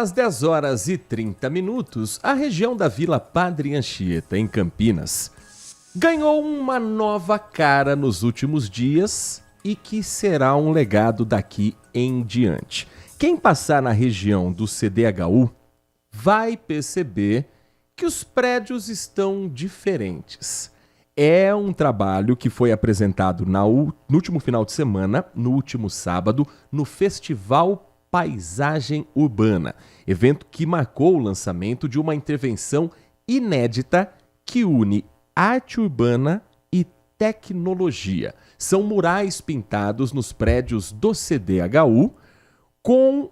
Às 10 horas e 30 minutos, a região da Vila Padre Anchieta, em Campinas, ganhou uma nova cara nos últimos dias e que será um legado daqui em diante. Quem passar na região do CDHU vai perceber que os prédios estão diferentes. É um trabalho que foi apresentado no último final de semana, no último sábado, no Festival Paisagem Urbana, evento que marcou o lançamento de uma intervenção inédita que une arte urbana e tecnologia. São murais pintados nos prédios do CDHU com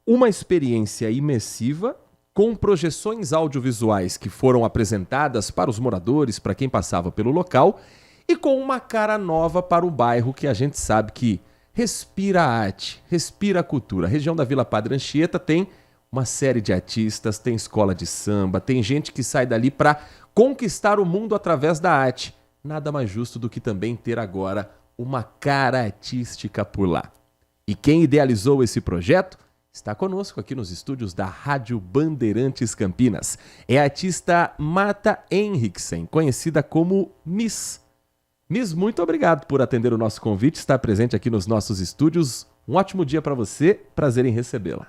uma experiência imersiva, com projeções audiovisuais que foram apresentadas para os moradores, para quem passava pelo local, e com uma cara nova para o bairro que a gente sabe que respira arte, respira cultura. A região da Vila Padre Anchieta tem uma série de artistas, tem escola de samba, tem gente que sai dali para conquistar o mundo através da arte. Nada mais justo do que também ter agora uma cara artística por lá. E quem idealizou esse projeto está conosco aqui nos estúdios da Rádio Bandeirantes Campinas. É a artista Marta Henriksen, conhecida como Miss. Miss, muito obrigado por atender o nosso convite, estar presente aqui nos nossos estúdios. Um ótimo dia para você, prazer em recebê-la.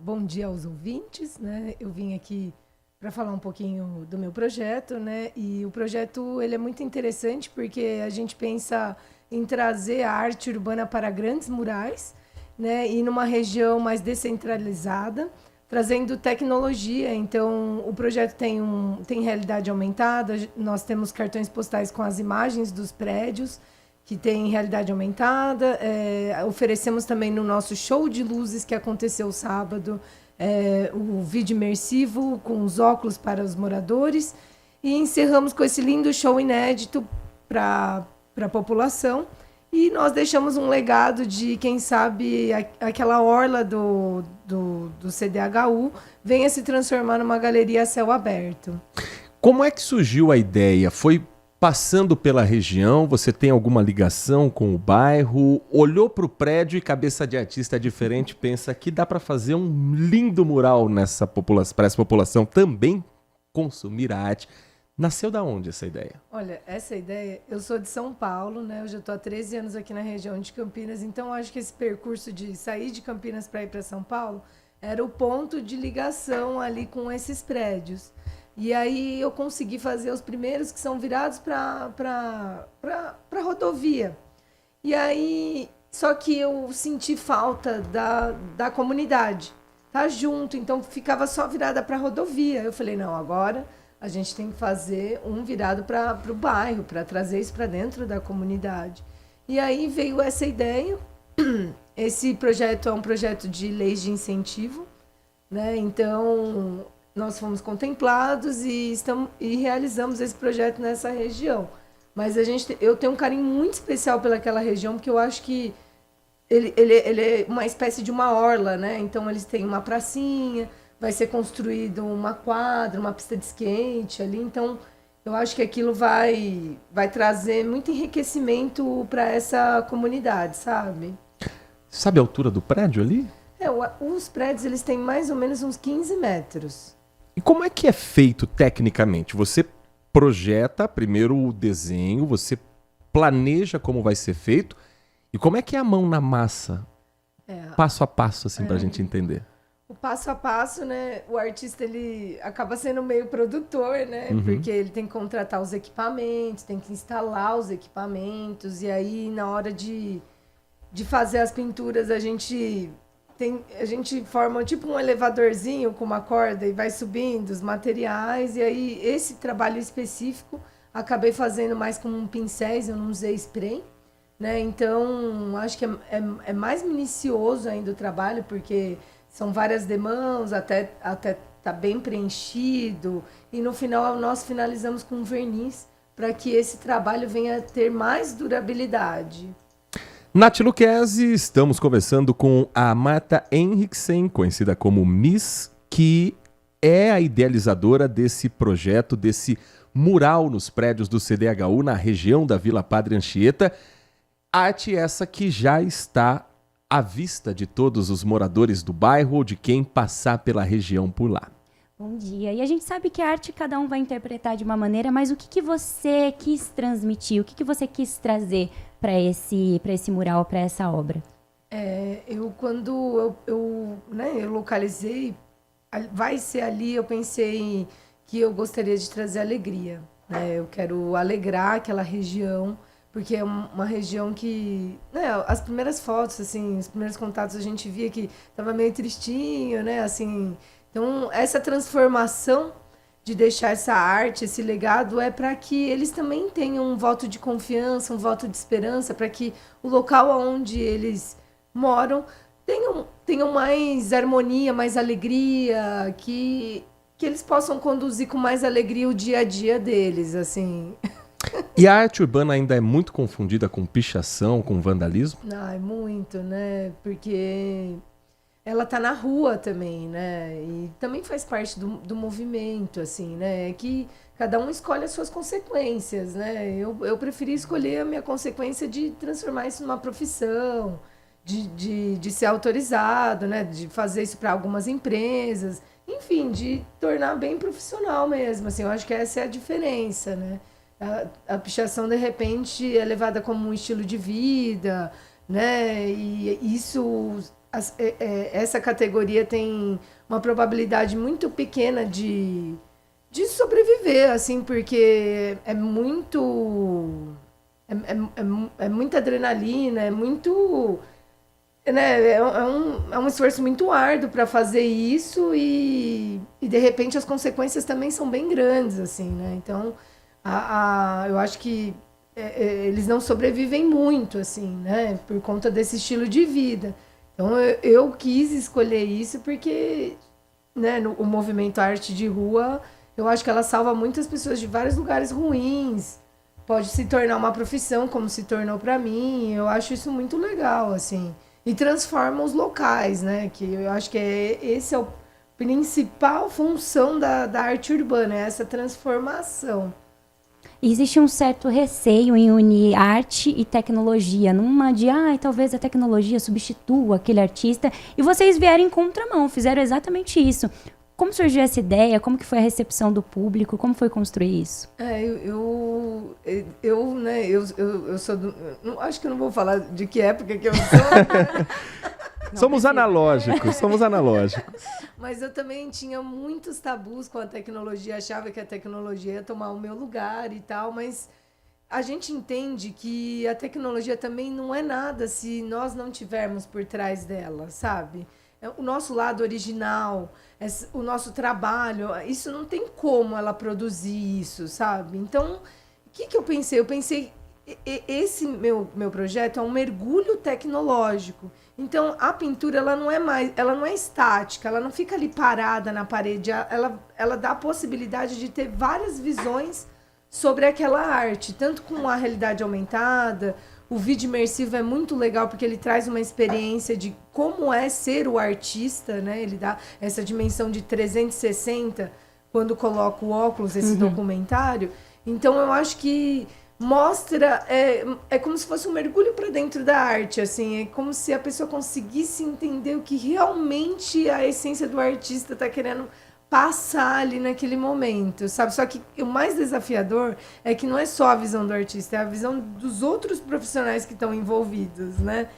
Bom dia aos ouvintes, né? Eu vim aqui para falar um pouquinho do meu projeto, né? E o projeto ele é muito interessante porque a gente pensa em trazer a arte urbana para grandes murais, né? E numa região mais descentralizada, trazendo tecnologia. Então, o projeto tem realidade aumentada. Nós temos cartões postais com as imagens dos prédios, que tem realidade aumentada. Oferecemos também no nosso show de luzes, que aconteceu sábado, o vídeo imersivo com os óculos para os moradores. E encerramos com esse lindo show inédito para a população. E nós deixamos um legado de, quem sabe, aquela orla do CDHU venha se transformar numa galeria a céu aberto. Como é que surgiu a ideia? Foi passando pela região? Você tem alguma ligação com o bairro? Olhou para o prédio e cabeça de artista diferente pensa que dá para fazer um lindo mural para essa população também consumir a arte. Nasceu da onde essa ideia? Olha, essa ideia, eu sou de São Paulo, né? Eu já estou há 13 anos aqui na região de Campinas, então acho que esse percurso de sair de Campinas para ir para São Paulo era o ponto de ligação ali com esses prédios. E aí eu consegui fazer os primeiros que são virados para rodovia. E aí, só que eu senti falta da comunidade, tá junto, então ficava só virada para rodovia. Eu falei, não, agora a gente tem que fazer um virado para o bairro, para trazer isso para dentro da comunidade. E aí veio essa ideia. Esse projeto é um projeto de leis de incentivo, né? Então, nós fomos contemplados e realizamos esse projeto nessa região. Mas eu tenho um carinho muito especial pelaquela região, porque eu acho que ele é uma espécie de uma orla, né? Então, eles têm uma pracinha, vai ser construído uma quadra, uma pista de skate ali. Então, eu acho que aquilo vai trazer muito enriquecimento para essa comunidade, sabe? Sabe a altura do prédio ali? Os prédios eles têm mais ou menos uns 15 metros. E como é que é feito tecnicamente? Você projeta primeiro o desenho, você planeja como vai ser feito. E como é que é a mão na massa? Passo a passo, assim, para a gente entender. O passo a passo, né? O artista ele acaba sendo meio produtor, né? Uhum. Porque ele tem que contratar os equipamentos, tem que instalar os equipamentos. E aí, na hora de fazer as pinturas, a gente forma tipo um elevadorzinho com uma corda e vai subindo os materiais. E aí, esse trabalho específico, acabei fazendo mais com pincéis, eu não usei spray, né? Então, acho que é mais minucioso ainda o trabalho, porque são várias demãos, até tá bem preenchido. E no final nós finalizamos com verniz para que esse trabalho venha a ter mais durabilidade. Nath Lucchesi, estamos conversando com a Marta Henriksen, conhecida como Miss, que é a idealizadora desse projeto, desse mural nos prédios do CDHU na região da Vila Padre Anchieta. Arte essa que já está à vista de todos os moradores do bairro ou de quem passar pela região por lá. Bom dia. E a gente sabe que a arte cada um vai interpretar de uma maneira, mas o que você quis transmitir, o que você quis trazer para esse mural, para essa obra? Quando eu localizei, vai ser ali, eu pensei que eu gostaria de trazer alegria, né? Eu quero alegrar aquela região, porque é uma região que, né, as primeiras fotos, assim, os primeiros contatos a gente via que estava meio tristinho, né, assim. Então, essa transformação de deixar essa arte, esse legado, é para que eles também tenham um voto de confiança, um voto de esperança, para que o local onde eles moram tenham mais harmonia, mais alegria, que eles possam conduzir com mais alegria o dia a dia deles, assim. E a arte urbana ainda é muito confundida com pichação, com vandalismo? É muito, né? Porque ela tá na rua também, né? E também faz parte do movimento, assim, né? Que cada um escolhe as suas consequências, né? Eu preferi escolher a minha consequência de transformar isso numa profissão, de ser autorizado, né? De fazer isso para algumas empresas, enfim, de tornar bem profissional mesmo, assim. Eu acho que essa é a diferença, né? A pichação, de repente, é levada como um estilo de vida, né? E isso... essa categoria tem uma probabilidade muito pequena de sobreviver, assim, porque é muita adrenalina, é muito, né, é um esforço muito árduo para fazer isso e de repente as consequências também são bem grandes, assim, né? Então eu acho que eles não sobrevivem muito, assim, né, por conta desse estilo de vida. Então, eu quis escolher isso porque, né, o movimento Arte de Rua, eu acho que ela salva muitas pessoas de vários lugares ruins. Pode se tornar uma profissão, como se tornou para mim. Eu acho isso muito legal, assim. E transforma os locais, né? Que eu acho que esse é a principal função da arte urbana, é essa transformação. Existe um certo receio em unir arte e tecnologia, numa de, talvez a tecnologia substitua aquele artista, e vocês vieram em contramão, fizeram exatamente isso. Como surgiu essa ideia? Como que foi a recepção do público? Como foi construir isso? Eu sou do... Acho que eu não vou falar de que época que eu sou. Somos analógicos. Mas eu também tinha muitos tabus com a tecnologia, achava que a tecnologia ia tomar o meu lugar e tal, mas a gente entende que a tecnologia também não é nada se nós não tivermos por trás dela, sabe? O nosso lado original, o nosso trabalho, isso não tem como ela produzir isso, sabe? Então, o que eu pensei? Eu pensei, esse meu projeto é um mergulho tecnológico. Então, a pintura ela não é estática, ela não fica ali parada na parede, ela dá a possibilidade de ter várias visões sobre aquela arte, tanto com a realidade aumentada. O vídeo imersivo é muito legal porque ele traz uma experiência de como é ser o artista, né? Ele dá essa dimensão de 360 quando coloca o óculos, esse documentário. Então, eu acho que mostra, é como se fosse um mergulho para dentro da arte, assim, é como se a pessoa conseguisse entender o que realmente a essência do artista está querendo passar ali naquele momento, sabe? Só que o mais desafiador é que não é só a visão do artista, é a visão dos outros profissionais que estão envolvidos, né?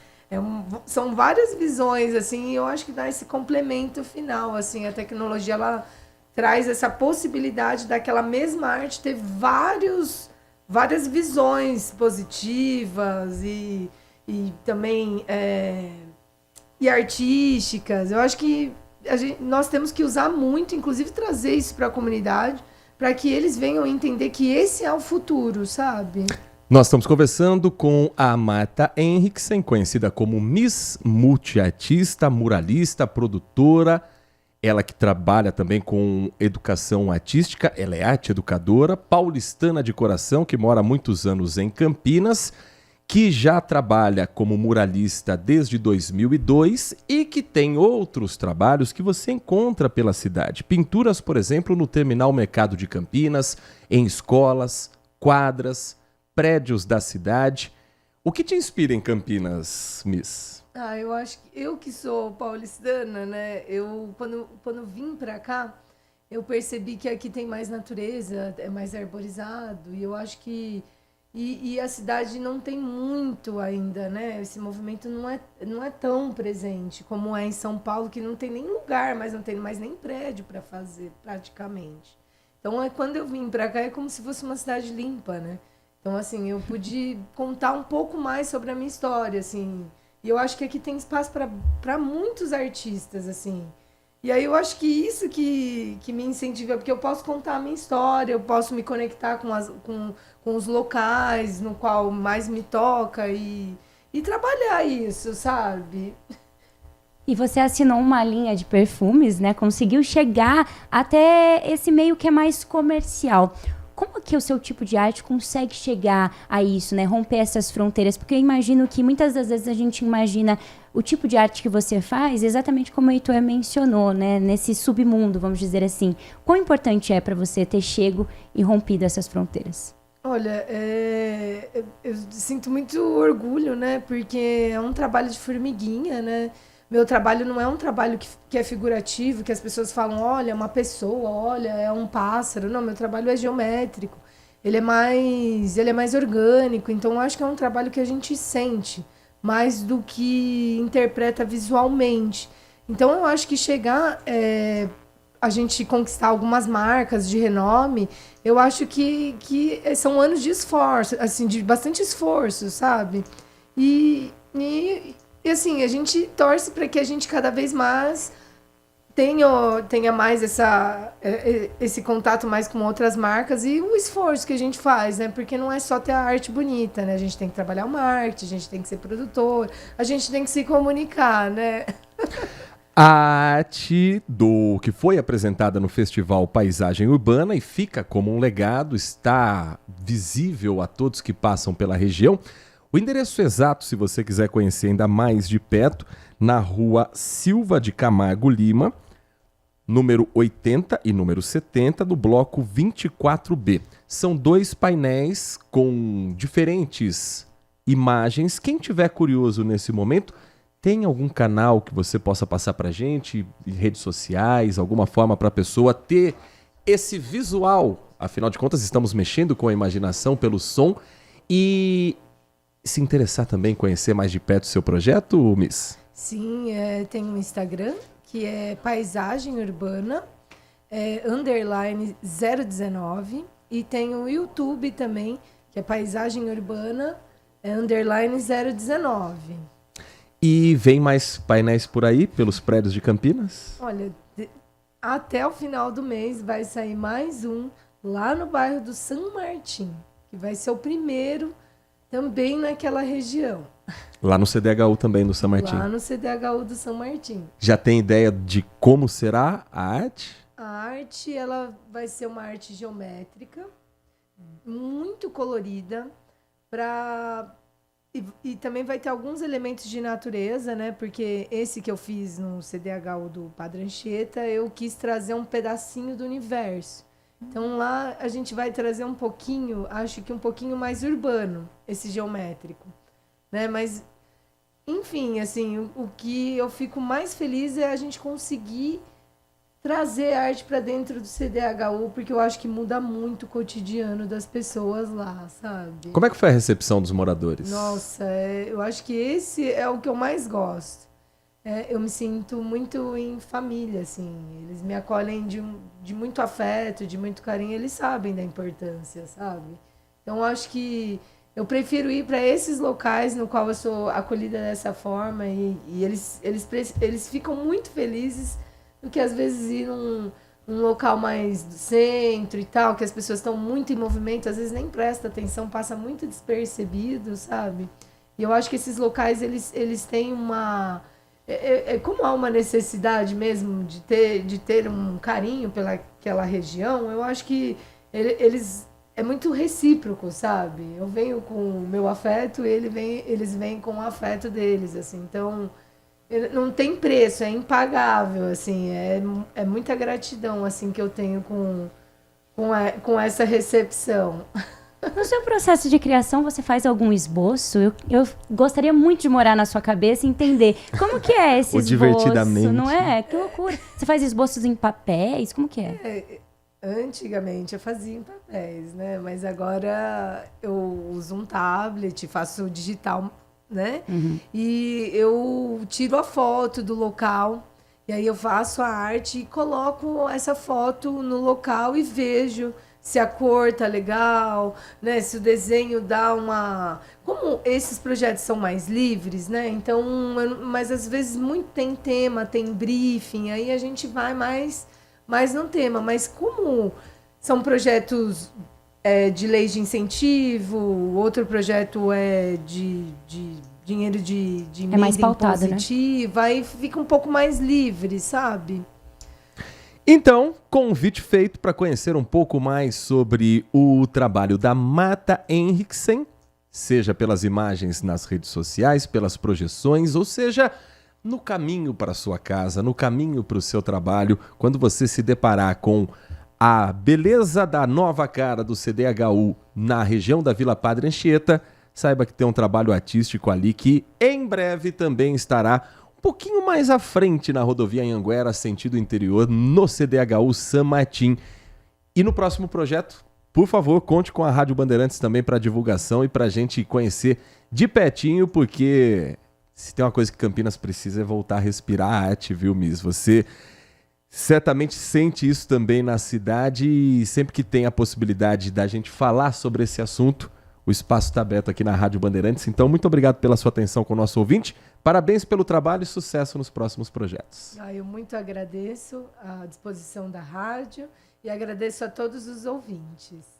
São várias visões, assim, e eu acho que dá esse complemento final, assim, a tecnologia, ela traz essa possibilidade daquela mesma arte ter várias visões positivas e também e artísticas. Eu acho que nós temos que usar muito, inclusive trazer isso para a comunidade, para que eles venham entender que esse é o futuro, sabe? Nós estamos conversando com a Marta Henriksen, conhecida como Miss Multiartista, muralista, produtora. Ela que trabalha também com educação artística, ela é arte educadora, paulistana de coração, que mora há muitos anos em Campinas, que já trabalha como muralista desde 2002 e que tem outros trabalhos que você encontra pela cidade. Pinturas, por exemplo, no Terminal Mercado de Campinas, em escolas, quadras, prédios da cidade. O que te inspira em Campinas, Miss? Eu acho que eu que sou paulistana, né? Quando vim pra cá, eu percebi que aqui tem mais natureza, é mais arborizado, e eu acho que e a cidade não tem muito ainda, né? Esse movimento não é tão presente como é em São Paulo, que não tem nem lugar, mas não tem mais nem prédio para fazer, praticamente. Então, quando eu vim para cá, é como se fosse uma cidade limpa, né? Então, assim, eu pude contar um pouco mais sobre a minha história, assim. E eu acho que aqui tem espaço para muitos artistas, assim. E aí eu acho que isso que me incentiva, porque eu posso contar a minha história, eu posso me conectar com os locais no qual mais me toca e trabalhar isso, sabe? E você assinou uma linha de perfumes, né? Conseguiu chegar até esse meio que é mais comercial. Como que o seu tipo de arte consegue chegar a isso, né? Romper essas fronteiras? Porque eu imagino que muitas das vezes a gente imagina o tipo de arte que você faz exatamente como o Heitor mencionou, né? Nesse submundo, vamos dizer assim. Quão importante é para você ter chego e rompido essas fronteiras? Olha, eu sinto muito orgulho, né? Porque é um trabalho de formiguinha, né? Meu trabalho não é um trabalho que é figurativo, que as pessoas falam, olha, é uma pessoa, olha, é um pássaro. Não, meu trabalho é geométrico. Ele é mais orgânico. Então, eu acho que é um trabalho que a gente sente mais do que interpreta visualmente. Então, eu acho que chegar a gente conquistar algumas marcas de renome, eu acho que são anos de esforço, assim, de bastante esforço, sabe? E assim, a gente torce para que a gente cada vez mais tenha mais esse contato mais com outras marcas e o esforço que a gente faz, né? Porque não é só ter a arte bonita, né? A gente tem que trabalhar o marketing, a gente tem que ser produtor, a gente tem que se comunicar, né? A arte que foi apresentada no Festival Paisagem Urbana e fica como um legado, está visível a todos que passam pela região. O endereço exato, se você quiser conhecer ainda mais de perto, na rua Silva de Camargo Lima, número 80 e número 70, do bloco 24B. São 2 painéis com diferentes imagens. Quem tiver curioso nesse momento, tem algum canal que você possa passar para a gente, redes sociais, alguma forma para a pessoa ter esse visual? Afinal de contas, estamos mexendo com a imaginação pelo som e se interessar também, conhecer mais de perto o seu projeto, Miss? Sim, tem um Instagram, que é Paisagem Urbana, _ 019, e tem o YouTube também, que é Paisagem Urbana, _ 019. E vem mais painéis por aí, pelos prédios de Campinas? Olha, até o final do mês vai sair mais um lá no bairro do São Martim, que vai ser o primeiro também naquela região. Lá no CDHU também, no São Martim? Lá no CDHU do São Martim. Já tem ideia de como será a arte? A arte, ela vai ser uma arte geométrica, muito colorida, e também vai ter alguns elementos de natureza, né? Porque esse que eu fiz no CDHU do Padre Anchieta, eu quis trazer um pedacinho do universo. Então lá a gente vai trazer um pouquinho, acho que um pouquinho mais urbano, esse geométrico, né? Mas, enfim, assim, o que eu fico mais feliz é a gente conseguir trazer arte para dentro do CDHU, porque eu acho que muda muito o cotidiano das pessoas lá, sabe? Como é que foi a recepção dos moradores? Nossa, eu acho que esse é o que eu mais gosto. Eu me sinto muito em família, assim. Eles me acolhem de muito afeto, de muito carinho. Eles sabem da importância, sabe? Então, eu acho que eu prefiro ir para esses locais no qual eu sou acolhida dessa forma e eles ficam muito felizes do que, às vezes, ir num local mais do centro e tal, que as pessoas estão muito em movimento, às vezes nem presta atenção, passa muito despercebido, sabe? E eu acho que esses locais, eles têm uma... como há uma necessidade mesmo de ter um carinho pelaquela região, eu acho que eles é muito recíproco, sabe? Eu venho com o meu afeto e eles vêm com o afeto deles, assim. Então, não tem preço, é impagável, assim. É muita gratidão, assim, que eu tenho com essa recepção. No seu processo de criação, você faz algum esboço? Eu gostaria muito de morar na sua cabeça e entender como que é esse Ou esboço, divertidamente. não é? Que loucura. Você faz esboços em papéis? Como que é? Antigamente eu fazia em papéis, né? Mas agora eu uso um tablet, faço digital, né? E eu tiro a foto do local, e aí eu faço a arte e coloco essa foto no local e vejo se a cor tá legal, né? Se o desenho dá uma... Como esses projetos são mais livres, né? Então, mas às vezes muito tem tema, tem briefing, aí a gente vai mais no tema. Mas como são projetos de leis de incentivo, outro projeto é de dinheiro de emenda mais pautado, impositiva, aí fica um pouco mais livre, sabe? Então, convite feito para conhecer um pouco mais sobre o trabalho da Mata Henriksen, seja pelas imagens nas redes sociais, pelas projeções, ou seja, no caminho para a sua casa, no caminho para o seu trabalho, quando você se deparar com a beleza da nova cara do CDHU na região da Vila Padre Anchieta, saiba que tem um trabalho artístico ali que em breve também estará um pouquinho mais à frente na rodovia Anhanguera, sentido interior, no CDHU San Martín. E no próximo projeto, por favor, conte com a Rádio Bandeirantes também para divulgação e para a gente conhecer de pertinho, porque se tem uma coisa que Campinas precisa é voltar a respirar a arte, viu, Miss? Você certamente sente isso também na cidade e sempre que tem a possibilidade da gente falar sobre esse assunto, o espaço está aberto aqui na Rádio Bandeirantes. Então, muito obrigado pela sua atenção com o nosso ouvinte. Parabéns pelo trabalho e sucesso nos próximos projetos. Eu muito agradeço a disposição da rádio e agradeço a todos os ouvintes.